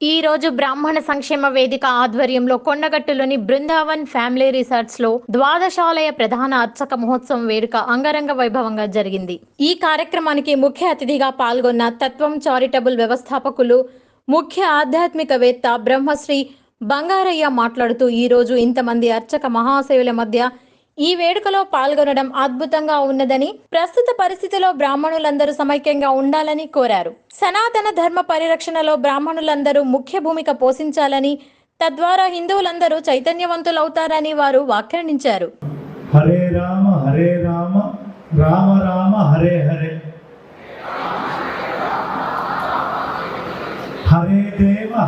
ఈ రోజు బ్రాహ్మణ సంక్షేమ వేదిక ఆధ్వర్యంలో కొండగట్టులోని బృందావన్ ఫ్యామిలీ రిసార్ట్స్ లో ద్వాదశాలయ ప్రధాన అర్చక మహోత్సవం వేడుక అంగరంగ వైభవంగా జరిగింది. ఈ కార్యక్రమానికి ముఖ్య అతిథిగా పాల్గొన్న తత్వం చారిటబుల్ వ్యవస్థాపకులు ముఖ్య ఆధ్యాత్మికవేత్త బ్రహ్మశ్రీ బంగారయ్య మాట్లాడుతూ ఈ రోజు ఇంతమంది అర్చక మహాశయుల మధ్య ఈ వేడుకలో పాల్గొనడం అద్భుతంగా ఉన్నదని, ప్రస్తుత పరిస్థితిలో బ్రాహ్మణులందరూ సమైక్యంగా ఉండాలని కోరారు. సనాతన ధర్మ పరిరక్షణలో బ్రాహ్మణులందరూ ముఖ్య భూమిక పోషించాలని, తద్వారా హిందువులందరూ చైతన్యవంతులవుతారని వారు వ్యాఖ్యానించారు. హరే రామ రామ రామ హరే హరే,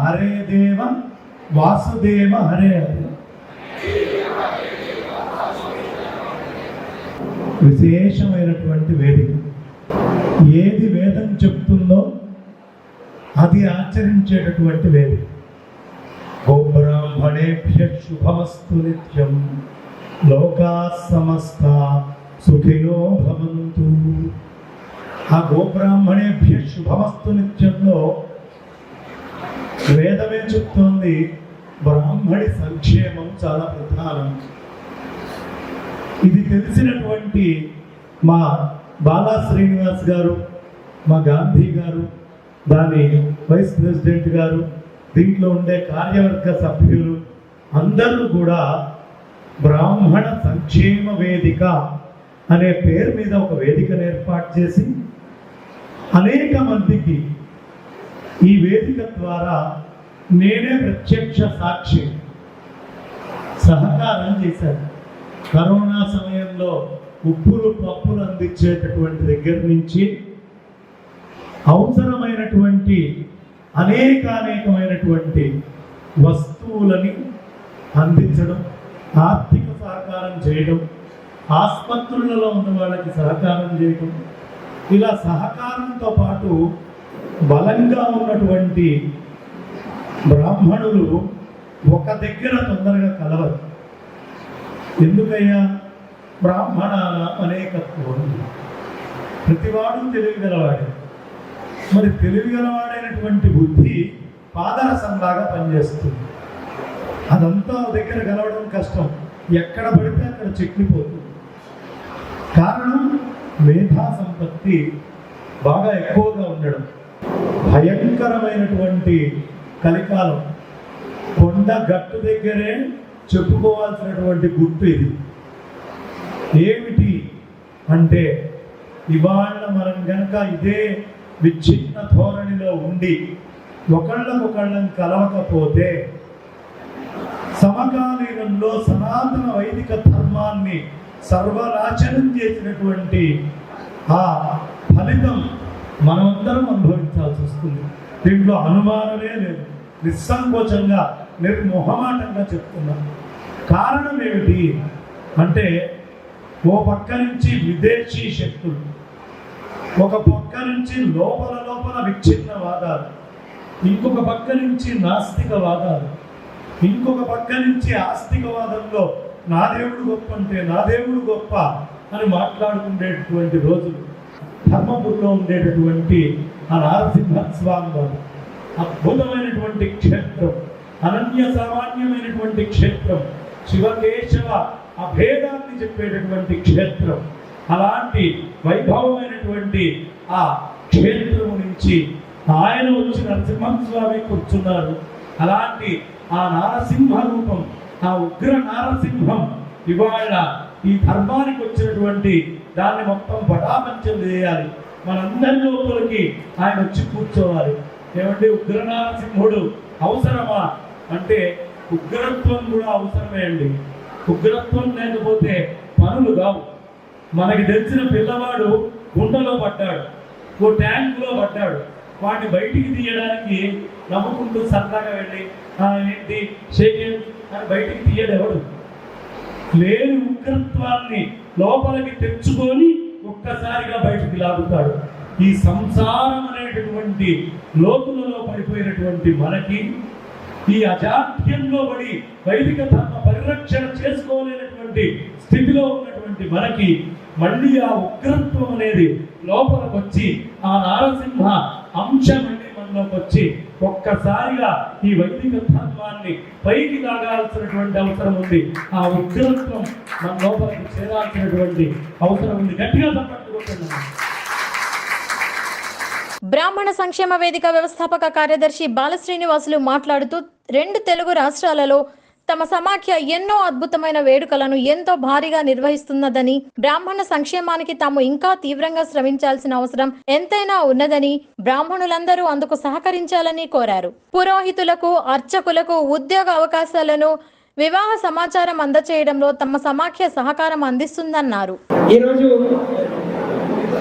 హరే దేవ వాసుదేవ హరే హరే. విశేషమైనటువంటి వేదిక. ఏది వేదం చెప్తుందో అది ఆచరించేటటువంటి వేదిక. గోబ్రాహ్మణేభ్యః శుభమస్తు నిత్యం, లోకాః సమస్తాః సుఖినో భవంతు. ఆ గోబ్రాహ్మణేభ్యః శుభమస్తు నిత్యంలో వేదమే చెప్తోంది బ్రాహ్మణి సంక్షేమం చాలా ప్రధానం. ఇది తెలిసినటువంటి మా బాలా శ్రీనివాస్ గారు, మా గాంధీ గారు, దాని వైస్ ప్రెసిడెంట్ గారు, దీంట్లో ఉండే కార్యవర్గ సభ్యులు అందరూ కూడా బ్రాహ్మణ సంక్షేమ వేదిక అనే పేరు మీద ఒక వేదికను ఏర్పాటు చేసి అనేక మందికి ఈ వేదిక ద్వారా నేనే ప్రత్యక్ష సాక్షి సహకారం చేశాను. కరోనా సమయంలో ఉప్పులు పప్పులు అందించేటటువంటి దగ్గర నుంచి అవసరమైనటువంటి అనేకమైనటువంటి వస్తువులని అందించడం, ఆర్థిక సహకారం చేయడం, ఆసుపత్రులలో ఉన్న వాళ్ళకి సహకారం చేయడం, ఇలా సహకారంతో పాటు బలంగా ఉన్నటువంటి బ్రాహ్మణులు ఒక దగ్గర తొందరగా కలవరు. ఎందుకయ్యా? బ్రాహ్మణ అనేకత్వం. ప్రతివాడు తెలివిగలవాడే. మరి తెలివిగలవాడైనటువంటి బుద్ధి పాదరసంలాగా పనిచేస్తుంది. అదంతా దగ్గర కలవడం కష్టం. ఎక్కడ పడితే అక్కడ చెక్కిపోతుంది. కారణం మేధా సంపత్తి బాగా ఎక్కువగా ఉండడం. భయంకరమైనటువంటి కలికాలం. కొండ గట్టు దగ్గరే చెప్పుకోవాల్సినటువంటి గుర్తు ఇది. ఏమిటి అంటే, ఇవాళ మనం గనక ఇదే విచ్ఛిన్న ధోరణిలో ఉండి ఒకళ్ళం కలవకపోతే సమకాలీనంలో సనాతన వైదిక ధర్మాన్ని సర్వనాశనం చేసినటువంటి ఆ ఫలితం మనమందరం అనుభవించాల్సి వస్తుంది. దీంట్లో అనుమానమే లేదు. నిస్సంకోచంగా నిర్మోహమాటంగా చెప్తున్నాను. కారణం ఏమిటి అంటే, ఓ పక్క నుంచి విదేశీ శక్తులు, ఒక పక్క నుంచి లోపల విచ్ఛిన్నవాదాలు, ఇంకొక పక్క నుంచి నాస్తికవాదాలు, ఇంకొక పక్క నుంచి ఆస్తికవాదంలో నా దేవుడు గొప్ప అంటే నా దేవుడు గొప్ప అని మాట్లాడుకునేటటువంటి రోజులు. ధర్మపురిలో ఉండేటటువంటి ఆ నారసింహస్వామి వారు అద్భుతమైనటువంటి క్షేత్రం, అనన్య సామాన్యమైనటువంటి క్షేత్రం, శివకేశవ అభేదాన్ని చెప్పేటటువంటి క్షేత్రం. అలాంటి వైభవమైనటువంటి ఆ క్షేత్రం నుంచి ఆయన వచ్చి నరసింహస్వామి కూర్చున్నారు. అలాంటి ఆ నారసింహ రూపం, ఆ ఉగ్ర నారసింహం ఇవాళ ఈ ధర్మానికి వచ్చినటువంటి దాన్ని మొత్తం పటాపంచం చేయాలి. మనందరి లోపలికి ఆయన వచ్చి కూర్చోవాలి. ఏమంటే ఉగ్ర నారసింహుడు అవసరమా అంటే, ఉగ్రత్వం కూడా అవసరమే అండి. ఉగ్రత్వం లేకపోతే పనులు కావు. మనకి తెలిసిన పిల్లవాడు గుండెలో పడ్డాడు, ఓ ట్యాంకులో పడ్డాడు. వాటిని బయటికి తీయడానికి నవ్వుకుంటూ సరదాగా వెళ్ళి ఏంటి షేక్ అని బయటికి తీయడెవడు. లేని ఉగ్రత్వాన్ని లోపలికి తెచ్చుకొని ఒక్కసారిగా బయటికి లాగుతాడు. ఈ సంసారం అనేటటువంటి లోతులలో పడిపోయినటువంటి మనకి, ఈ అజాధ్యంలో పడి వైదిక ధర్మ పరిరక్షణ చేసుకోలేనటువంటి స్థితిలో ఉన్నటువంటి మనకి మళ్ళీ ఆ ఉగ్రత్వం అనేది లోపలికి వచ్చి ఆ నారసింహ అంశం మళ్ళీ మన కార్యక్రమంలోకి వచ్చి ఒక్కసారిగా ఈ వైదిక తత్వాన్ని పైకి లాగాల్సినటువంటి అవసరం ఉంది. ఆ ఉగ్రత్వం మన లోపలికి చేరాల్సినటువంటి అవసరం ఉంది. గట్టిగా తప్పట్టుకుంటున్నాను. బ్రాహ్మణ సంక్షేమ వేదిక వ్యవస్థాపక కార్యదర్శి బాలశ్రీనివాసులు మాట్లాడుతూ 2 తెలుగు రాష్ట్రాలలో తమ సమాఖ్య ఎన్నో అద్భుతమైన వేడుకలను ఎంతో భారీగా నిర్వహిస్తున్నదని, బ్రాహ్మణ సంక్షేమానికి తాము ఇంకా తీవ్రంగా శ్రమించాల్సిన అవసరం ఎంతైనా ఉన్నదని, బ్రాహ్మణులందరూ అందుకు సహకరించాలని కోరారు. పురోహితులకు, అర్చకులకు ఉద్యోగ అవకాశాలను, వివాహ సమాచారం అందచేయడంలో తమ సమాఖ్య సహకారం అందిస్తుందన్నారు. ఈరోజు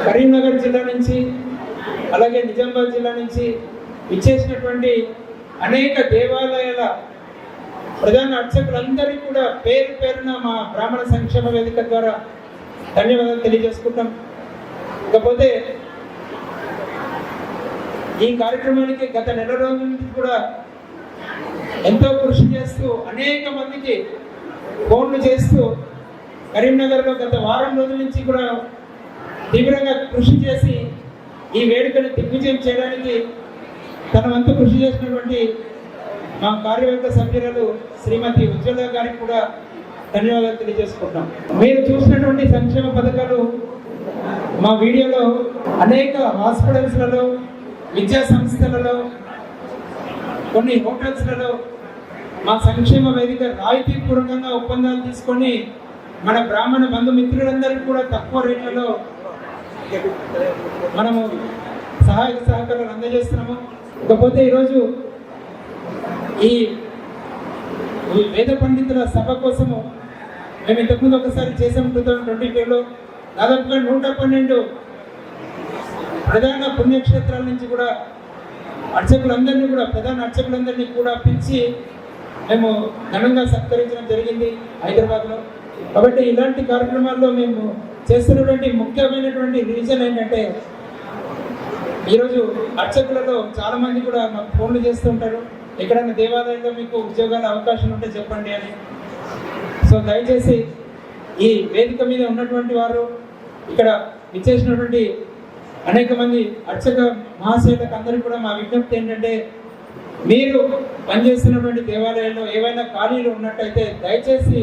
కరీంనగర్ జిల్లా నుంచి అలాగే నిజామాబాద్ జిల్లా నుంచి ఇచ్చేసినటువంటి అనేక దేవాలయాల ప్రధాన అర్చకులందరికీ కూడా పేరు పేరున మా బ్రాహ్మణ సంక్షేమ వేదిక ద్వారా ధన్యవాదాలు తెలియజేసుకుంటాం. ఇకపోతే ఈ కార్యక్రమానికి గత నెల రోజుల నుంచి కూడా ఎంతో కృషి చేస్తూ అనేక మందికి ఫోన్లు చేస్తూ కరీంనగర్లో గత వారం రోజుల నుంచి కూడా తీవ్రంగా కృషి చేసి ఈ వేడుకను దిగ్విజయం చేయడానికి తన వంతు కృషి చేసినటువంటి మా కార్యవర్గ సభ్యురాలు శ్రీమతి ఉజ్వల గారికి కూడా ధన్యవాదాలు తెలియజేసుకుంటాం. మీరు చూసినటువంటి సంక్షేమ పథకాలు మా వీడియోలో అనేక హాస్పిటల్స్లలో, విద్యా సంస్థలలో, కొన్ని హోటల్స్లలో మా సంక్షేమ వేదిక రాయితీపూర్వకంగా ఒప్పందాలు తీసుకొని మన బ్రాహ్మణ బంధుమిత్రులందరికీ కూడా తక్కువ రేట్లలో మనము సహాయక సహకారాలు అందజేస్తున్నాము. ఇకపోతే ఈరోజు ఈ వేద పండితుల సభ కోసము మేము ఇంతకుముందు ఒకసారి చేసాము 2022లో. దాదాపుగా 112 ప్రధాన పుణ్యక్షేత్రాల నుంచి కూడా అర్చకులందరినీ కూడా ప్రధాన అర్చకులందరినీ కూడా పిలిచి మేము ఘనంగా సత్కరించడం జరిగింది హైదరాబాద్లో. కాబట్టి ఇలాంటి కార్యక్రమాల్లో మేము చేస్తున్నటువంటి ముఖ్యమైనటువంటి రీజన్ ఏంటంటే, ఈరోజు అర్చకులలో చాలామంది కూడా మాకు ఫోన్లు చేస్తుంటారు, ఎక్కడైనా దేవాలయంలో మీకు ఉద్యోగాల అవకాశం ఉంటే చెప్పండి అని. సో దయచేసి ఈ వేదిక మీద ఉన్నటువంటి వారు, ఇక్కడ ఇచ్చేసినటువంటి అనేక మంది అర్చక మహాశయులకు అందరికీ కూడా మా విజ్ఞప్తి ఏంటంటే, మీరు పనిచేస్తున్నటువంటి దేవాలయంలో ఏవైనా ఖాళీలు ఉన్నట్టయితే దయచేసి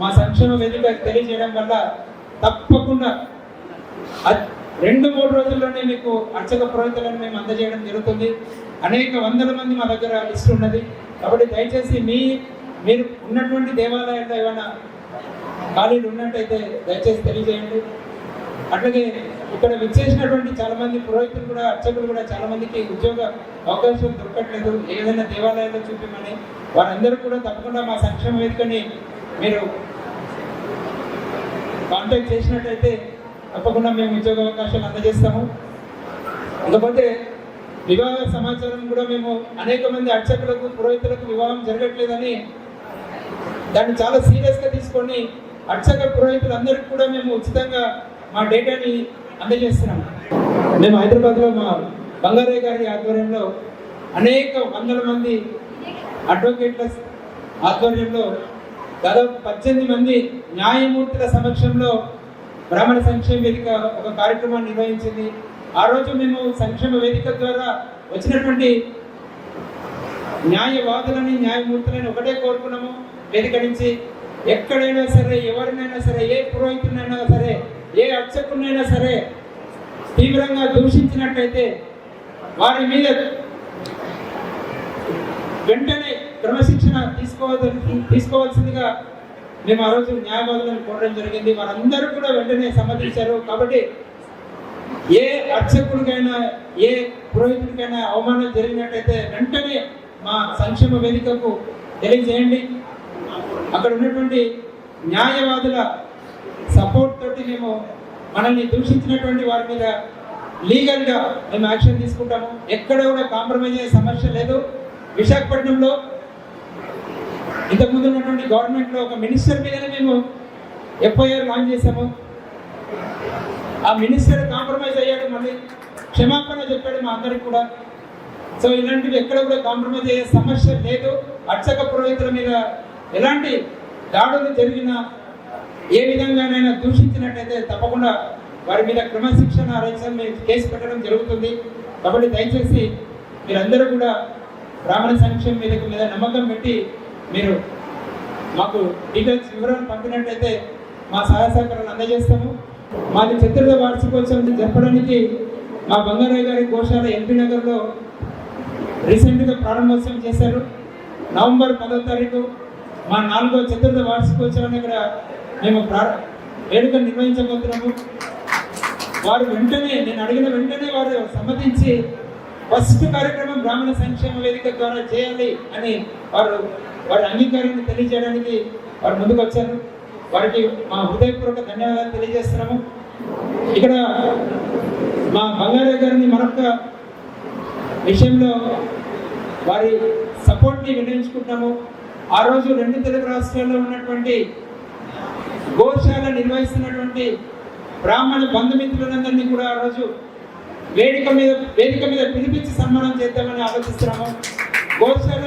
మా సంక్షేమ వేదిక తెలియజేయడం వల్ల తప్పకుండా 2-3 రోజుల్లోనే మీకు అర్చక పురోహితులను మేము అందజేయడం జరుగుతుంది. అనేక వందల మంది మా దగ్గర లిస్ట్ ఉన్నది. కాబట్టి దయచేసి మీరు ఉన్నటువంటి దేవాలయాల్లో ఏమైనా ఖాళీలు ఉన్నట్టయితే దయచేసి తెలియజేయండి. అట్లాగే ఇక్కడ విచ్చేసినటువంటి చాలామంది పురోహితులు కూడా, అర్చకులు కూడా చాలామందికి ఉద్యోగ అవకాశం దొరకట్లేదు. ఏదైనా దేవాలయాల్లో చూపించమని వారందరూ కూడా తప్పకుండా మా సంక్షేమ వేదికని మీరు కాంటాక్ట్ చేసినట్టయితే తప్పకుండా మేము ఉద్యోగ అవకాశాలు అందజేస్తాము. ఇకపోతే వివాహ సమాచారం కూడా మేము అనేక మంది అర్చకులకు, పురోహితులకు వివాహం జరగట్లేదని దాన్ని చాలా సీరియస్గా తీసుకొని అర్చక పురోహితులందరికీ కూడా మేము ఉచితంగా మా డేటాని అందజేస్తున్నాము. మేము హైదరాబాద్లో మా బంగారయ్య గారి ఆధ్వర్యంలో అనేక వందల మంది అడ్వకేట్ల ఆధ్వర్యంలో దాదాపు 18 మంది న్యాయమూర్తుల సమక్షంలో బ్రాహ్మణ సంక్షేమ వేదిక ఒక కార్యక్రమాన్ని నిర్వహించింది. ఆ రోజు మేము సంక్షేమ వేదిక ద్వారా వచ్చినటువంటి న్యాయవాదులని, న్యాయమూర్తులని ఒకటే కోరుకున్నాము. వేదిక నుంచి ఎక్కడైనా సరే, ఎవరినైనా సరే, ఏ పురోహితునైనా సరే, ఏ అర్చకునైనా సరే తీవ్రంగా దూషించినట్టయితే వారి మీద వెంటనే క్రమశిక్షణ తీసుకోవాల్సిందిగా మేము ఆ రోజు న్యాయవాదులను కోరడం జరిగింది. వారందరూ కూడా వెంటనే సమ్మతించారు. కాబట్టి ఏ అర్చకుడికైనా, ఏ పురోహితుడికైనా అవమానం జరిగినట్టయితే వెంటనే మా సంక్షేమ వేదికకు తెలియజేయండి. అక్కడ ఉన్నటువంటి న్యాయవాదుల సపోర్ట్ తోటి మేము మనల్ని దూషించినటువంటి వారి మీద లీగల్గా మేము యాక్షన్ తీసుకుంటాము. ఎక్కడ కూడా కాంప్రమైజ్ అయ్యే సమస్య లేదు. విశాఖపట్నంలో ఇంతకుముందు ఉన్నటువంటి గవర్నమెంట్లో ఒక మినిస్టర్ మీదనే మేము ఎఫ్ఐఆర్ లాంచ్ చేసాము. ఆ మినిస్టర్ కాంప్రమైజ్ అయ్యాడు, మళ్ళీ క్షమాపణ చెప్పాడు మా అందరికి కూడా. సో ఇలాంటివి ఎక్కడ కూడా కాంప్రమైజ్ అయ్యే సమస్య లేదు. అర్చక పురోహితుల మీద ఎలాంటి దాడులు జరిగినా, ఏ విధంగానైనా దూషించినట్టయితే తప్పకుండా వారి మీద క్రమశిక్షణ కేసు పెట్టడం జరుగుతుంది. కాబట్టి దయచేసి మీరందరూ కూడా బ్రాహ్మణ సంక్షేమ వేదిక మీద నమ్మకం పెట్టి మీరు మాకు డీటెయిల్స్ వివరాలు పంపినట్లయితే మా సహాయ సహకారాలు అందజేస్తాము. మాది చతుర్థ వార్షికోత్సవం జరపడానికి మా బంగారయ్య గారి గోశాల ఎల్బీ నగర్లో రీసెంట్గా ప్రారంభోత్సవం చేశారు. నవంబర్ 10వ తారీఖు మా 4వ చతుర్థ వార్షికోత్సవం దగ్గర మేము వేడుక నిర్వహించబోతున్నాము. వారు వెంటనే, నేను అడిగిన వెంటనే వారు సమ్మతించి ఫస్ట్ కార్యక్రమం బ్రాహ్మణ సంక్షేమ వేదిక ద్వారా చేయాలి అని వారి అంగీకారాన్ని తెలియజేయడానికి వారు ముందుకు వచ్చారు. వారికి మా హృదయపూర్వక ధన్యవాదాలు తెలియజేస్తున్నాము. ఇక్కడ మా బంగారయ్య గారిని మరొక విషయంలో వారి సపోర్ట్ని వినియోగించుకుంటున్నాము. ఆ రోజు 2 తెలుగు రాష్ట్రాల్లో ఉన్నటువంటి గోశాల నిర్వహిస్తున్నటువంటి బ్రాహ్మణ బంధుమిత్రులందరినీ కూడా ఆ రోజు వేదిక మీద పిలిపించి సన్మానం చేద్దామని ఆలోచిస్తున్నాము. గోశాల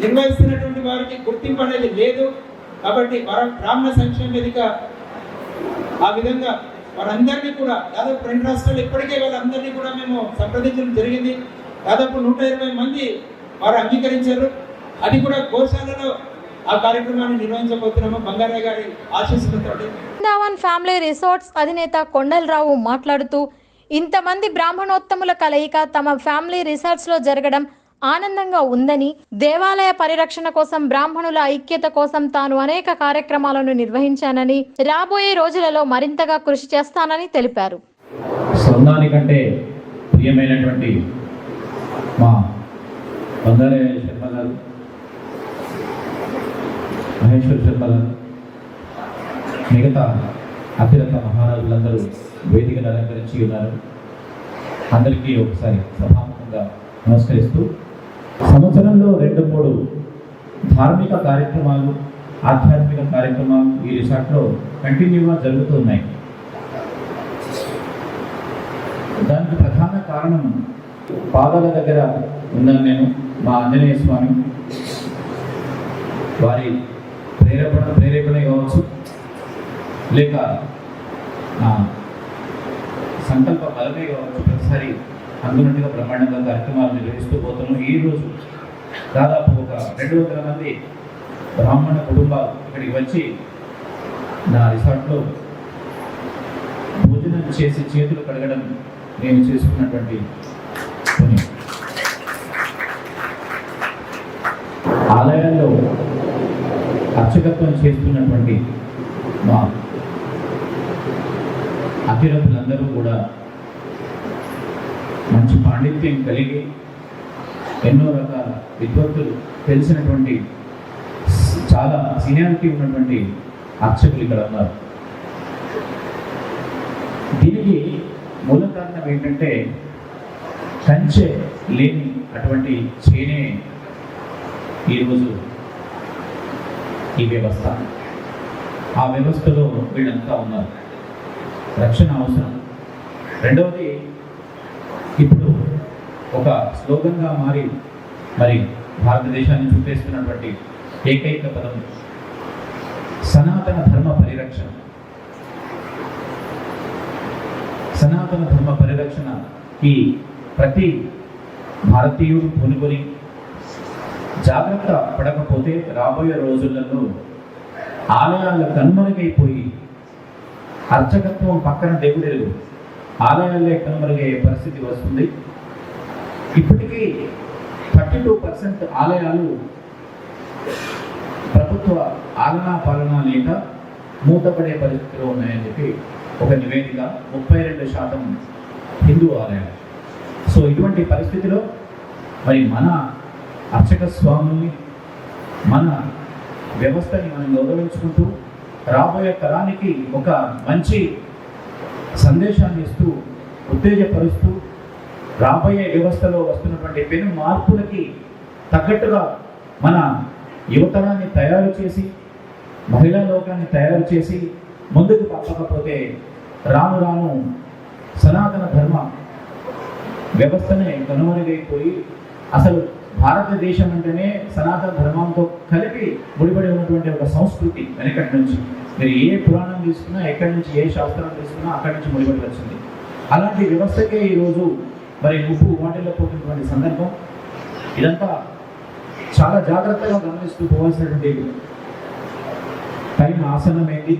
నిర్వహిస్తున్నటువంటి వారికి గుర్తింపు అనేది లేదు కాబట్టి బ్రాహ్మణ సంక్షేమ వేదిక ఆ విధంగా వారందరినీ కూడా దాదాపు 2 రాష్ట్రాలు ఇప్పటికే వాళ్ళందరినీ కూడా మేము సంప్రదించడం జరిగింది. దాదాపు 120 మంది వారు అంగీకరించారు. అది కూడా గోశాలలో ఆ కార్యక్రమాన్ని నిర్వహించబోతున్నాము బంగారయ్య గారి ఆశీస్సులతో. బృందావన్ ఫ్యామిలీ రిసార్ట్స్ అధినేత కొండలరావు మాట్లాడుతూ, ఇంతమంది బ్రాహ్మణోత్తముల కలయిక తమ ఫ్యామిలీ రిసార్ట్స్ లో జరగడం ఆనందంగా ఉందని, దేవాలయ పరిరక్షణ కోసం, బ్రాహ్మణుల ఐక్యత కోసం తాను అనేక కార్యక్రమాలను నిర్వహించానని, రాబోయే రోజులలో మరింతగా కృషి చేస్తానని తెలిపారు. స్వర్ణానికంటే ప్రియమైనటువంటి మా బంగారయ్య శర్మ గారు, మహేశ్వర్ శర్మ గారు, మిగతా అతిరథ మహారాజులందరూ వేదికను అలంకరించి ఉన్నారు. అందరికీ ఒకసారి సభాముఖంగా నమస్కరిస్తూ, సంవత్సరంలో 2-3 ధార్మిక కార్యక్రమాలు, ఆధ్యాత్మిక కార్యక్రమాలు ఈ రిసార్ట్లో కంటిన్యూగా జరుగుతున్నాయి. దానికి ప్రధాన కారణం పాదాల దగ్గర ఉన్నాను నేను, మా ఆంజనేయ స్వామి వారి ప్రేరేపణ కావచ్చు, లేక సంకల్ప బలమే కావచ్చు. ప్రతిసారి అందునట్టుగా బ్రహ్మాండంగా కార్యక్రమాలు నిర్వహిస్తూ పోతున్నాం. ఈరోజు దాదాపు ఒక 200 మంది బ్రాహ్మణ కుటుంబాలు ఇక్కడికి వచ్చి నా రిసార్ట్లో భోజనం చేసి చేతులు కడగడం నేను చేసుకున్నటువంటి పని. ఆలయాల్లో అర్చకత్వం చేస్తున్నటువంటి మా అతిరథులందరూ కూడా మంచి పాండిత్యం కలిగి, ఎన్నో రకాల విద్వత్తులు తెలిసినటువంటి, చాలా సీనియారిటీ ఉన్నటువంటి అర్చకులు ఇక్కడ ఉన్నారు. దీనికి మూల కారణం ఏంటంటే, కంచె లేని అటువంటి చేనే ఈరోజు ఈ వ్యవస్థ. ఆ వ్యవస్థలో వీళ్ళంతా ఉన్నారు. రక్షణ అవసరం. రెండవది, ఇప్పుడు ఒక స్లోగన్గా మారి మరి భారతదేశాన్ని చుట్టేస్తున్నటువంటి ఏకైక పదం సనాతన ధర్మ పరిరక్షణ. సనాతన ధర్మ పరిరక్షణకి ప్రతి భారతీయుడు పూనుకొని జాగ్రత్త పడకపోతే రాబోయే రోజులలో ఆలయాల కనుమరుగైపోయి, అర్చకత్వం పక్కన దేవుడెరుగు, ఆలయాలే కనుమరుగయ్యే పరిస్థితి వస్తుంది. ఇప్పటికీ 32% ఆలయాలు ప్రభుత్వ ఆలనా పాలన లేక మూతపడే పరిస్థితిలో ఉన్నాయని చెప్పి ఒక నివేదిక. 32% హిందూ ఆలయాలు. సో ఇటువంటి పరిస్థితిలో మరి మన అర్చక స్వాముల్ని, మన వ్యవస్థని మనం గౌరవించుకుంటూ రాబోయే తరానికి ఒక మంచి సందేశాన్ని ఇస్తూ, ఉత్తేజపరుస్తూ, రాబోయే వ్యవస్థలో వస్తున్నటువంటి పెను మార్పులకి తగ్గట్టుగా మన యువతరాన్ని తయారు చేసి, మహిళా లోకాన్ని తయారు చేసి ముందుకు పంపకపోతే రాను రాను సనాతన ధర్మ వ్యవస్థనే కనుమరుగైపోయి, అసలు భారతదేశం అంటేనే సనాతన ధర్మంతో కలిపి ముడిపడి ఉన్నటువంటి ఒక సంస్కృతి. వెనకటి నుంచి మీరు ఏ పురాణం తీసుకున్నా, ఎక్కడి నుంచి ఏ శాస్త్రం తీసుకున్నా అక్కడి నుంచి ముడిపడి వచ్చింది. అలాంటి వ్యవస్థకే ఈరోజు మరి ముప్పు వాటిల్లిపోతున్నటువంటి సందర్భం. ఇదంతా చాలా జాగ్రత్తగా గమనిస్తూ పోవాల్సినటువంటి టైం ఆసన్నమైంది.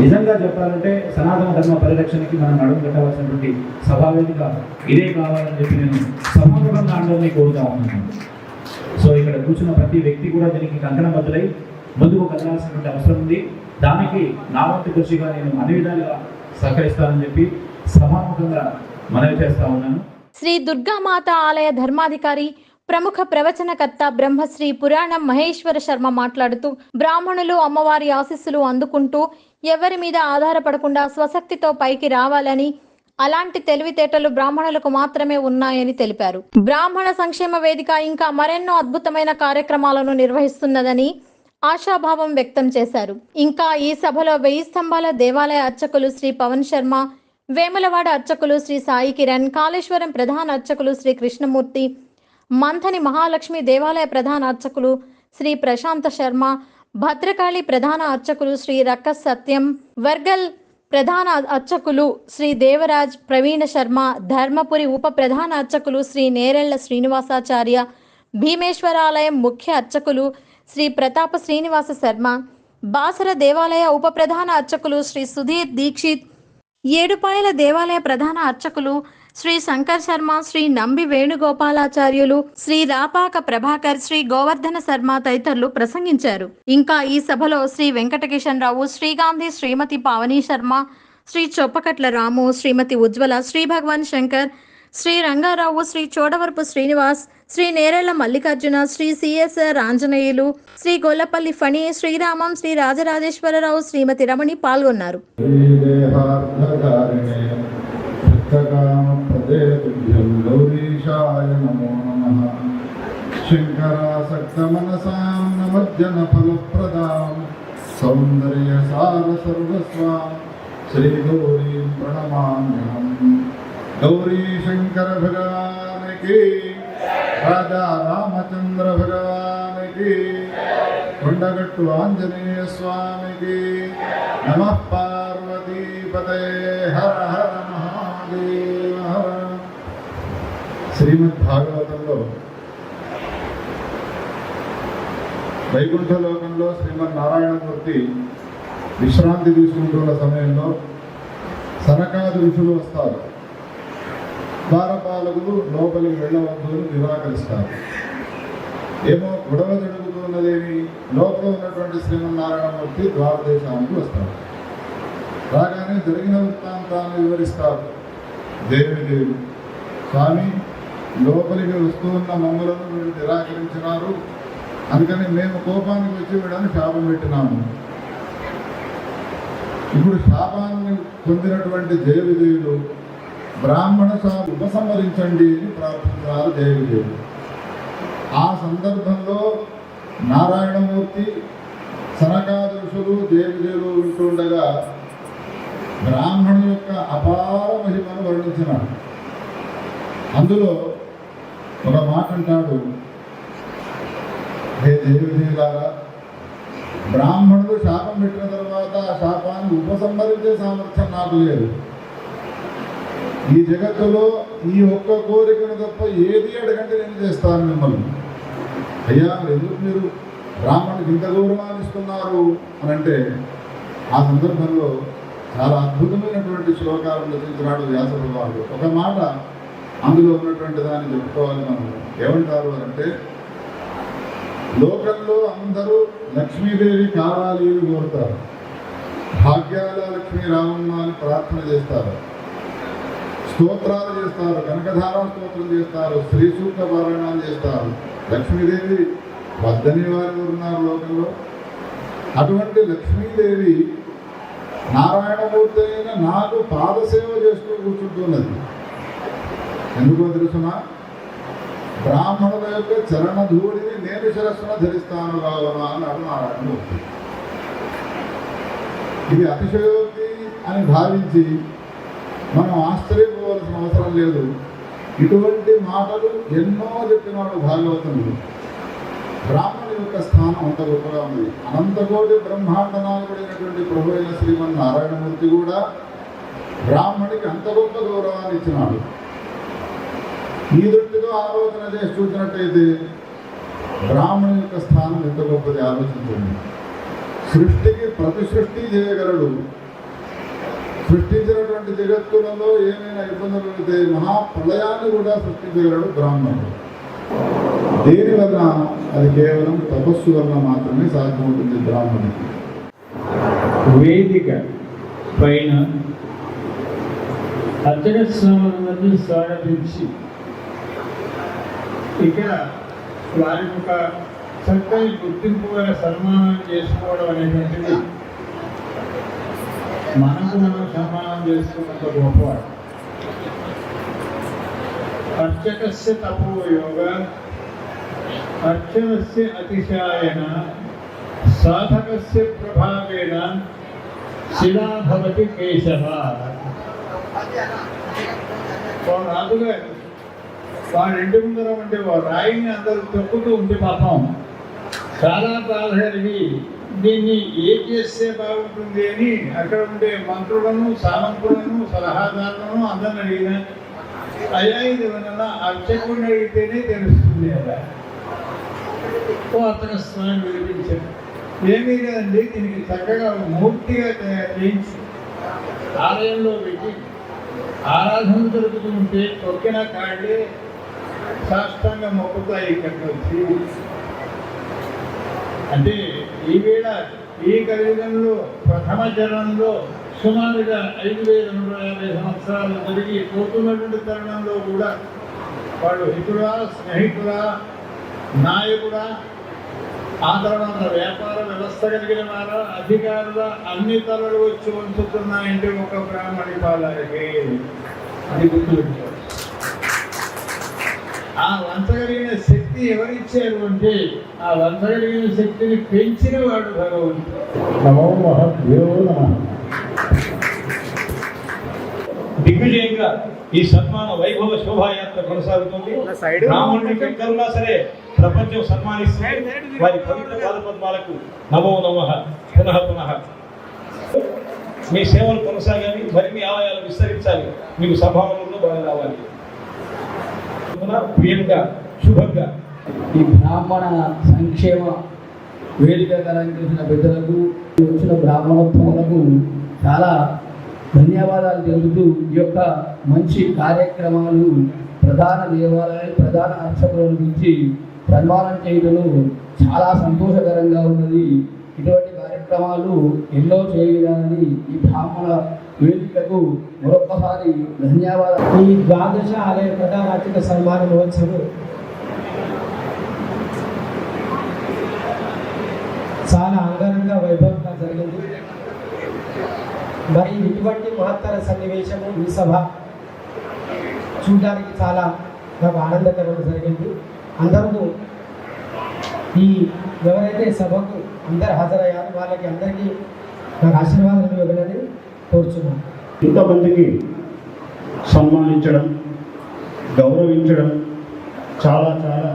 నిజంగా చెప్పాలంటే సనాతన ధర్మ పరిరక్షణకి మనం నడుము కట్టవలసినటువంటి సభావేదిక ఇదే కావాలని చెప్పి నేను సభాముఖంగా అందరినీ కోరుతా ఉన్నాను. సో ఇక్కడ కూర్చున్న ప్రతి వ్యక్తి కూడా దీనికి కంకణబద్ధులై ముందుకు కదలాల్సినటువంటి అవసరం ఉంది. దానికి నా వంతు కృషిగా నేను అన్ని విధాలుగా సహకరిస్తానని చెప్పి సభాముఖంగా మనవి చేస్తా ఉన్నాను. శ్రీ దుర్గామాత ఆలయ ధర్మాధికారి ప్రముఖ ప్రవచనకర్త బ్రహ్మశ్రీ పురాణం మహేశ్వర శర్మ మాట్లాడుతూ బ్రాహ్మణులు అమ్మవారి ఆశీస్సులు అందుకుంటూ ఎవరి మీద ఆధారపడకుండా స్వశక్తితో పైకి రావాలని, అలాంటి తెలివితేటలు బ్రాహ్మణులకు మాత్రమే ఉన్నాయని తెలిపారు. బ్రాహ్మణ సంక్షేమ వేదిక ఇంకా మరెన్నో అద్భుతమైన కార్యక్రమాలను నిర్వహిస్తున్నదని ఆశాభావం వ్యక్తం చేశారు. ఇంకా ఈ సభలో 1000 స్తంభాల దేవాలయ అర్చకులు శ్రీ పవన్ శర్మ, వేములవాడ అర్చకులు శ్రీ సాయి కిరణ్, కాళేశ్వరం ప్రధాన అర్చకులు శ్రీ కృష్ణమూర్తి, మంథని మహాలక్ష్మి దేవాలయ ప్రధాన అర్చకులు శ్రీ ప్రశాంత శర్మ, భద్రకాళి ప్రధాన అర్చకులు శ్రీ రక్కస్ సత్యం, వర్గల్ ప్రధాన అర్చకులు శ్రీ దేవరాజ్ ప్రవీణ శర్మ, ధర్మపురి ఉప ప్రధాన అర్చకులు శ్రీ నేరెళ్ల శ్రీనివాసాచార్య, భీమేశ్వరాలయం ముఖ్య అర్చకులు శ్రీ ప్రతాప శ్రీనివాస శర్మ, బాసర దేవాలయ ఉప ప్రధాన అర్చకులు శ్రీ సుధీర్ దీక్షిత్, ఏడుపాయల దేవాలయ ప్రధాన అర్చకులు శ్రీ శంకర్ శర్మ, శ్రీ నంబి వేణుగోపాలాచార్యులు, శ్రీ రాపాక ప్రభాకర్, శ్రీ గోవర్ధన శర్మ తదితరులు ప్రసంగించారు. ఇంకా ఈ సభలో శ్రీ వెంకటకిషన్ రావు, శ్రీగాంధీ, శ్రీమతి పావని శర్మ, శ్రీ చొప్పకట్ల రాము, శ్రీమతి ఉజ్వల, శ్రీ భగవాన్ శంకర్, శ్రీ రంగారావు, శ్రీ చోడవరపు శ్రీనివాస్, శ్రీ నేరెళ్ల మల్లికార్జున, శ్రీ సిఎస్ఆర్ ఆంజనేయులు, శ్రీ గొల్లపల్లి ఫణి, శ్రీరామం, శ్రీ రాజరాజేశ్వరరావు, శ్రీమతి రమణి పాల్గొన్నారు. శంకరాసక్తమనసాం నమజ్జన ఫలప్రదాం సౌందర్య సార సర్వస్వాం శ్రీ గౌరీ ప్రణమామ్యహం. గౌరీ శంకర భగవానికి, రాజా రామచంద్ర భగవానికి, కొండగట్టు ఆంజనేయ స్వామికి నమః. పార్వతీపతయే హర హర మహాదేవ హర. శ్రీమద్ భాగవతంలో వైకుంఠ లోకంలో శ్రీమన్నారాయణమూర్తి విశ్రాంతి తీసుకుంటున్న సమయంలో సనకాది ఋషులు వస్తారు. ద్వారపాలకులు లోపలికి వెళ్ళవద్దు నిరాకరిస్తారు. ఏమో గొడవ జరుగుతున్నదేమి, లోపల ఉన్నటువంటి శ్రీమన్నారాయణమూర్తి ద్వారదేశానికి వస్తారు. రాగానే జరిగిన వృత్తాంతాన్ని వివరిస్తారు. దేవి స్వామి, లోపలికి వస్తున్న మమ్మలను వీళ్ళు నిరాకరించినారు, అందుకని మేము కోపానికి వచ్చి వీళ్ళని శాపం పెట్టినాము. ఇప్పుడు శాపాన్ని పొందినటువంటి జయ విజయులు బ్రాహ్మణ శాప ఉపసంహరించండి అని ప్రార్థించారు జయ విజయులు. ఆ సందర్భంలో నారాయణమూర్తి, సనకాది ఋషులు, జయ విజయులు ఉంటుండగా బ్రాహ్మణు యొక్క అపార మహిమను వర్ణించినాడు. అందులో ఒక మాట అంటాడు, హే జయ విజయులారా, బ్రాహ్మణుడు శాపం పెట్టిన తర్వాత ఆ శాపాన్ని ఉపసంహరించే సామర్థ్యం నాకు లేదు. ఈ జగత్తులో ఈ ఒక్క కోరికను తప్ప ఏది అడగంటే నేను చేస్తాను మిమ్మల్ని. అయ్యా, ఎందుకు మీరు బ్రాహ్మణుడికి ఇంత గౌరవాన్ని ఇస్తున్నారు అని అంటే, ఆ సందర్భంలో చాలా అద్భుతమైనటువంటి శ్లోకాలను రచించినాడు వ్యాస భగవానుడు. ఒక మాట అందులో ఉన్నటువంటి దాన్ని చెప్పుకోవాలి మనం. ఏమంటారు అంటే, లోకంలో అందరూ లక్ష్మీదేవి కావాలి అని కోరుతారు, భాగ్యాల లక్ష్మీ రామమ్మ అని ప్రార్థన చేస్తారు, స్తోత్రాలు చేస్తారు, కనకధారా స్తోత్రం చేస్తారు, శ్రీ సూక్త పారాయణాలు చేస్తారు. లక్ష్మీదేవి వద్దని వారు ఉన్నారు లోకంలో. అటువంటి లక్ష్మీదేవి నారాయణమూర్తి అయిన నాకు పాదసేవ చేస్తూ కూర్చుంటున్నది. ఎందుకో తెలుసునా? బ్రాహ్మణుల యొక్క చరణధూళిని నేను శిరస్సున ధరిస్తాను కావునా అన్నాడు నారాయణమూర్తి. ఇది అతిశయోక్తి అని భావించి మనం ఆశ్చర్యపోవాల్సిన అవసరం లేదు. ఇటువంటి మాటలు ఎన్నో చెప్పినాడు భాగవతుడు. బ్రాహ్మణుని యొక్క స్థానం అంత గొప్పగా ఉంది. అనంతకోటి బ్రహ్మాండ నాయకుడైనటువంటి ప్రభు అయిన శ్రీమన్నారాయణమూర్తి కూడా బ్రాహ్మణికి అంత గొప్ప గౌరవాన్ని ఇచ్చినాడు. ఈ దృష్టితో ఆలోచన చేసి చూసినట్టయితే బ్రాహ్మణుని యొక్క స్థానం ఎంత గొప్పది ఆలోచించండి. సృష్టికి ప్రతి సృష్టి చేయగలడు. సృష్టించినటువంటి జగత్తులలో ఏమైనా ఇబ్బందులు అయితే మహాప్రళయాన్ని కూడా సృష్టించగలడు బ్రాహ్మణుడు. దేని వల్ల? అది కేవలం తపస్సు వల్ల మాత్రమే సాధ్యమవుతుంది బ్రాహ్మణుడికి. వేదిక పైన అర్చక స్వాములందరినీ స్వాగతించి ఇక్కడ వారికి ఒక చక్కని గుర్తింపు గల సన్మానం చేసుకోవడం అనేటువంటిది మనకు మనం సన్మానం చేసుకున్నంత గొప్పవాడు. అర్చకస్య తపో యోగ అర్చనస్య అతిశాయన సాధకస్య ప్రభావేణ శిలా భవతి కేశవ. రాజుగారు వాడి ఇంటి ముందర ఉంటే రాయిని అందరూ తొక్కుతూ ఉంటే పాపం చాలా బాధ కలిగి దీన్ని ఏం చేస్తే బాగుంటుంది అని అక్కడ ఉండే మంత్రులను సామంతులను సలహాదారులను అందరిని అడిగిన అయ్యా ఇది వల్ల అర్చకుడిని అడిగితేనే తెలుస్తుంది అలా. అతను స్నానం వినిపించాడు. ఏమీ లేదండి, దీనికి చక్కగా మూర్తిగా తయారు చేయించి ఆలయంలో పెట్టి ఆరాధన జరుగుతూ ఉంటే తొక్కిన కాళ్ళే సాష్టాంగ మొక్కుతాయి ఇక్కడికి వచ్చి. అంటే ఈవేళ ఈ కలియుగంలో ప్రథమ జనంలో సుమారుగా 5250 సంవత్సరాలు జరిగి పోతున్నటువంటి తరుణంలో కూడా వాడు హితుడా, స్నేహితుడా, నాయకుడా, ఆ తర్వాత వ్యాపార వ్యవస్థ కలిగిన వారా, అధికారుల అన్ని తలలు వచ్చి వంచుతున్నాయంటే ఒక బ్రాహ్మణి పాలకి. అది గుర్తుపెట్టుకోవాలి. ఆ వంచగలిగిన శక్తి ఎవరిచ్చారు అంటే ఆ వంచగలిగిన శక్తిని పెంచిన వాడు భగవంతుడు. నమో మహద్భ్యో నమః. దిగ్విజయంగా ఈ సన్మాన వైభవ శోభాయాత్ర కొనసాగుతుంది. బ్రాహ్మణుడికి ఎక్కడున్నా సరే ప్రపంచం సన్మానిస్తుంది. వారి పవిత్ర పాదపద్మాలకు నమో నమః పునః పునః. మీ సేవలు కొనసాగాలి, మరిన్ని ఆలయాలు విస్తరించాలి, మీకు సభావనంలో బాగా రావాలి. ప్రియంగా శుభంగా ఈ బ్రాహ్మణ సంక్షేమ వేదిక అలంకరించిన పెద్దలకు, వచ్చిన బ్రాహ్మణోత్తములకు చాలా ధన్యవాదాలు తెలుపుతూ ఈ యొక్క మంచి కార్యక్రమాలు ప్రధాన దేవాలయాలు, ప్రధాన అర్చకుల నుంచి సన్మానం చేయడం చాలా సంతోషకరంగా ఉన్నది. ఇటువంటి కార్యక్రమాలు ఎన్నో చేయాలని ఈ బ్రాహ్మణ వేదికకు మరొకసారి ధన్యవాదాలు. ఈ ద్వాదశ ఆలయ ప్రధాన అర్చక సన్మాన మహోత్సవం చాలా అంగరంగ వైభవంగా జరిగింది. మరి ఇటువంటి మహత్తర సన్నివేశము ఈ సభ చూడడానికి చాలా నాకు ఆనందకరంగా జరిగింది. అందరూ ఈ ఎవరైతే సభకు అందరు హాజరయ్యారో వాళ్ళకి అందరికీ నాకు ఆశీర్వాదాలు ఇవ్వాలని కోరుచున్నాను. ఇంతమందికి సన్మానించడం, గౌరవించడం చాలా చాలా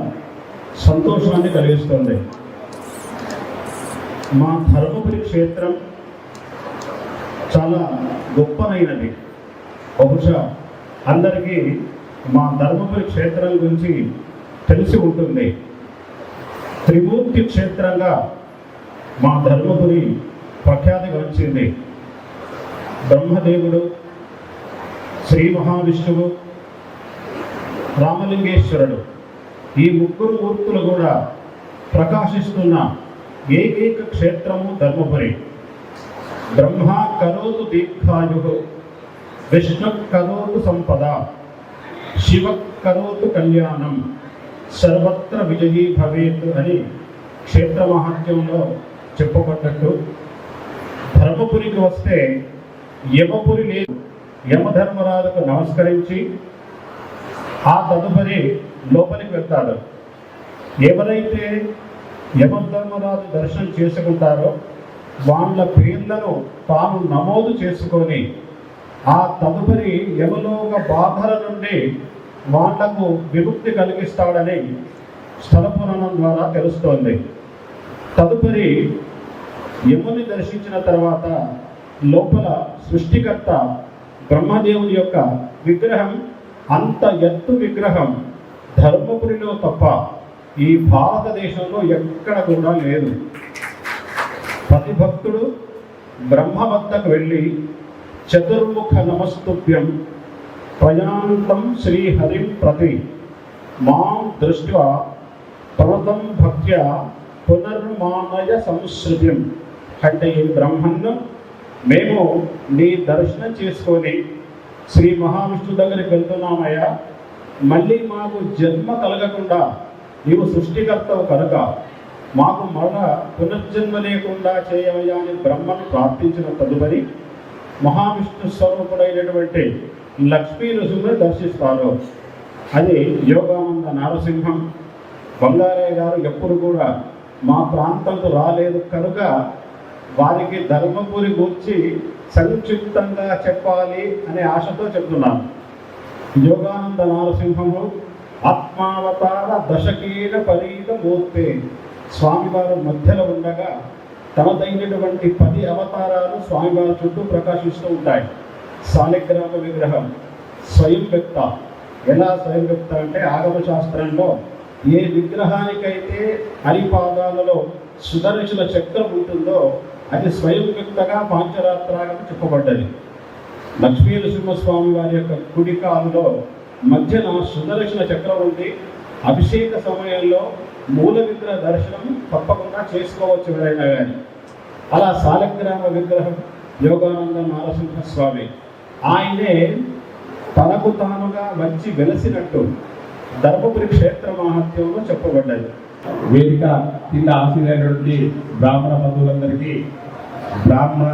సంతోషాన్ని కలిగిస్తుంది. మా ధర్మపురి క్షేత్రం చాలా గొప్పనైనది. బహుశా అందరికీ మా ధర్మపురి క్షేత్రం గురించి తెలిసి ఉంటుంది. త్రిమూర్తి క్షేత్రంగా మా ధర్మపురి ప్రఖ్యాతి వచ్చింది. బ్రహ్మదేవుడు, శ్రీ మహావిష్ణువు, రామలింగేశ్వరుడు, ఈ ముగ్గురు మూర్తులు కూడా ప్రకాశిస్తున్న ఏకైక క్షేత్రము ధర్మపురి. బ్రహ్మ కరోతు దీర్ఘాయు, విష్ణు కరోతు సంపద, శివ కరోతు కళ్యాణం, సర్వత్ర విజయీ భవేత్ అని క్షేత్ర మహాత్మ్యంలో చెప్పబడ్డట్టు ధర్మపురికి వస్తే యమపురి లేదు. యమధర్మరాజుకు నమస్కరించి ఆ తదుపరి లోపలికి వెళ్తాడు. ఎవరైతే యమధర్మరాజు దర్శనం చేసుకుంటారో వాళ్ళ పేర్లను తాను నమోదు చేసుకొని ఆ తదుపరి యమలోక బాధల నుండి వాళ్లకు విముక్తి కలిగిస్తాడని స్థల పురాణం ద్వారా తెలుస్తోంది. తదుపరి యముని దర్శించిన తర్వాత లోపల సృష్టికర్త బ్రహ్మదేవుని యొక్క విగ్రహం అంత ఎత్తు విగ్రహం ధర్మపురిలో తప్ప ఈ భారతదేశంలో ఎక్కడ కూడా లేదు. ప్రతి భక్తుడు బ్రహ్మ వద్దకు వెళ్ళి చతుర్ముఖ నమస్తుభ్యం ప్రయాంతం శ్రీహరిం ప్రతి మాం దృష్ట్యా ప్రదం భక్త్యా పునర్మానయ సంస్కృత్యం అంటే ఈ బ్రహ్మను మేము నీ దర్శనం చేసుకొని శ్రీ మహావిష్ణు దగ్గరికి వెళ్తున్నామయ్యా, మళ్ళీ మాకు జన్మ కలగకుండా నీవు సృష్టికర్తవు కనుక మాకు మరణ పునర్జన్మ లేకుండా చేయవయ్యా అని బ్రహ్మను ప్రార్థించిన తదుపరి మహావిష్ణు స్వరూపుడైనటువంటి లక్ష్మీ నృసింహుని దర్శిస్తారు. అది యోగానంద నారసింహం. బంగారయ్య గారు ఎప్పుడు కూడా మా ప్రాంతంకు రాలేదు కనుక వారికి ధర్మపురి గురించి సంక్షిప్తంగా చెప్పాలి అనే ఆశతో చెప్తున్నాను. యోగానంద నారసింహము ఆత్మావతార దశకీన పరీత మూర్తే. స్వామివారు మధ్యలో ఉండగా తనదైనటువంటి 10 అవతారాలు స్వామివారి చుట్టూ ప్రకాశిస్తూ ఉంటాయి. శాలిగ్రామ విగ్రహం స్వయం వ్యక్త. ఎలా స్వయం వ్యక్త అంటే ఆగమ శాస్త్రంలో ఏ విగ్రహానికైతే హరిపాదాలలో సుదర్శన చక్రం ఉంటుందో అది స్వయం వ్యక్తగా పాంచరాత్రాగా చెప్పబడ్డది. లక్ష్మీ నరసింహస్వామి వారి యొక్క కుడి కాలులో మధ్యన సుదర్శన చక్రం ఉంది. అభిషేక సమయంలో మూల విగ్రహ దర్శనం తప్పకుండా చేసుకోవచ్చు ఎవరైనా కానీ. అలా శాలగ్రామ విగ్రహం యోగానంద నారసింహస్వామి ఆయనే తనకు తానుగా వచ్చి వెలసినట్టు ధర్మపురి క్షేత్ర మహాత్మ్యంలో చెప్పబడ్డది. వేదిక కింద ఆశీర్వైనటువంటి బ్రాహ్మణ బంధువులందరికీ బ్రాహ్మణ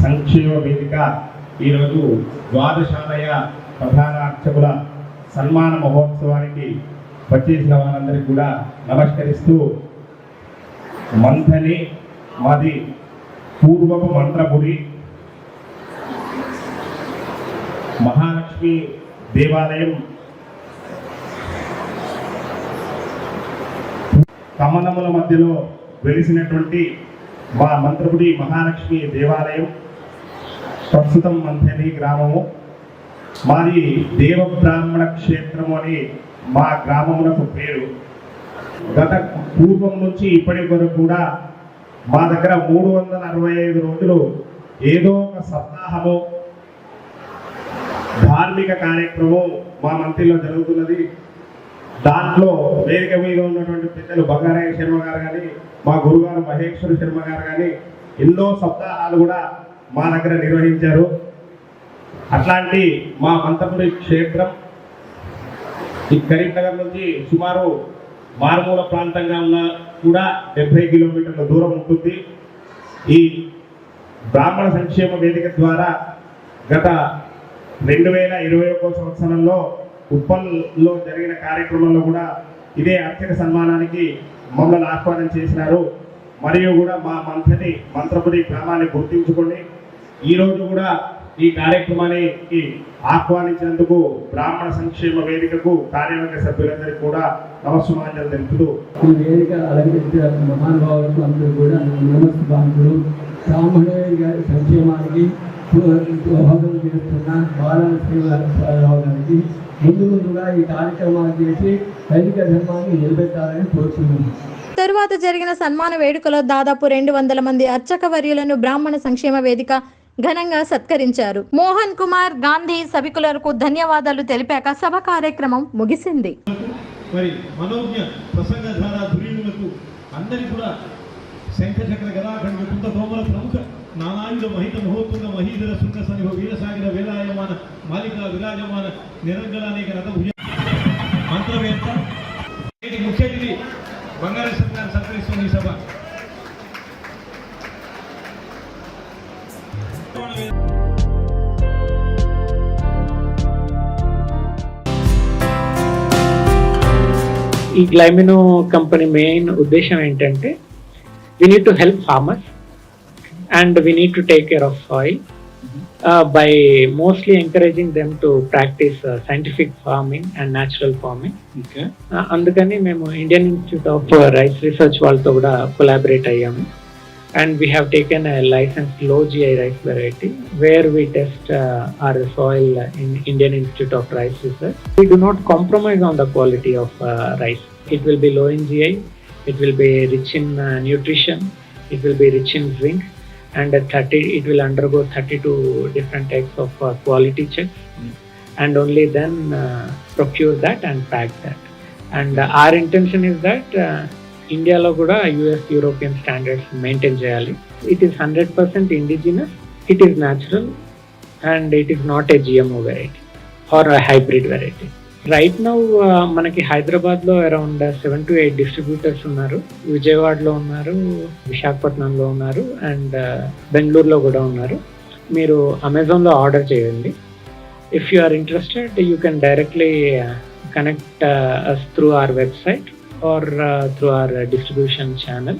సంక్షేమ వేదిక ఈరోజు ద్వాదశాలయ ప్రధాన అర్చకుల సన్మాన మహోత్సవానికి వచ్చేసిన వారందరికీ కూడా నమస్కరిస్తూ, మంథని మాది పూర్వపు మంత్రపురి మహాలక్ష్మి దేవాలయం కమలముల మధ్యలో వెలిసినటువంటి మా మంత్రపుడి మహాలక్ష్మి దేవాలయం ప్రస్తుతం మంథని గ్రామము. మాది దేవ బ్రాహ్మణ క్షేత్రము అని మా గ్రామమునకు పేరు. గత పూర్వం నుంచి ఇప్పటి వరకు కూడా మా దగ్గర 365 రోజులు ఏదో ఒక సప్తాహము ధార్మిక కార్యక్రమం మా మంత్రిలో జరుగుతున్నది. దాంట్లో వేదిక మీద ఉన్నటువంటి పెద్దలు బంగారయ్య శర్మ గారు కానీ, మా గురుగారు మహేశ్వర శర్మ గారు కానీ ఎన్నో సప్తాహాలు కూడా మా దగ్గర నిర్వహించారు. అట్లాంటి మా మంత్రపురి క్షేత్రం ఈ కరీంనగర్ నుంచి సుమారు మారుమూల ప్రాంతంగా ఉన్న కూడా 70 కిలోమీటర్ల దూరం ఉంటుంది. ఈ బ్రాహ్మణ సంక్షేమ వేదిక ద్వారా గత 2021 సంవత్సరంలో ఉప్పల్లో జరిగిన కార్యక్రమంలో కూడా ఇదే అర్చక సన్మానానికి మమ్మల్ని ఆహ్వానం చేసినారు. మరియు కూడా మా మంత్రపురి గ్రామాన్ని గుర్తించుకొని ఈరోజు కూడా ఈ కార్యక్రమానికి ఆహ్వానించినందుకు బ్రాహ్మణ సంక్షేమ వేదికకు కార్యవర్గ సభ్యులందరికీ కూడా నమస్సుమాంజలు తెలుపుతూ, ఈ వేదిక అలంకరించిన మహానుభావులకు అందరూ కూడా నమస్కారాలు. బ్రాహ్మణ గారి సంక్షేమానికి దోహదం చేస్తున్న బాలన శ్రీరావు గారికి ముందుగా ఈ కార్యక్రమాలు చేసి వైదిక ధర్మాన్ని నిలబెట్టాలని కోరుతున్నాను. తరువాత జరిగిన సన్మాన వేడుకలో దాదాపు 200 మంది అర్చక వర్యులను బ్రాహ్మణ సంక్షేమ వేదిక ఘనంగా సత్కరించారు. మోహన్ కుమార్ గాంధీ సభికులకు ధన్యవాదాలు తెలిపాక సభ కార్యక్రమం ముగిసింది. మరి మనోజ్ఞ ప్రసంగ ద్వారా ధురీణులకు అందరికీ కూడా శంఖచక్ర గదాఖండ కుంత తోమల ప్రముఖ నానాయుధ మహిత మహోత్తుంగ మహీధర శృంగ సనిహ వీరసాగర వేలాయమాన మాలికా విరాజమాన నిరంగళానేక రథ భుజ మంత్రవేత్త ముఖ్య అతిథి బంగారు సర్కార్ సత్కరిస్తుంది ఈ సభ. ఈ గ్లైమినో కంపెనీ మెయిన్ ఉద్దేశం ఏంటంటే we need to help farmers and we need to take care of soil by mostly encouraging them to practice scientific farming and natural farming. అందుకని మేము Indian institute of rice research వాళ్ళతో కూడా collaborate అయ్యాము. and we have taken a licensed low GI rice variety where we test our soil in Indian Institute of Rice Research. We do not compromise on the quality of rice. It will be low in GI, it will be rich in nutrition, it will be rich in zinc, and it will undergo 32 different types of quality checks, and only then procure that and pack that. And our intention is that ఇండియాలో కూడా US European standards maintain చేయాలి. It is 100% indigenous, it is natural, and it is not a GMO variety or hybrid variety. Right now మనకి హైదరాబాద్లో around 7 to 8 distributors ఉన్నారు. విజయవాడలో ఉన్నారు, విశాఖపట్నంలో ఉన్నారు, అండ్ బెంగళూరులో కూడా ఉన్నారు. మీరు అమెజాన్లో ఆర్డర్ చేయండి. If you are interested you can directly connect us through our website or through our distribution channel.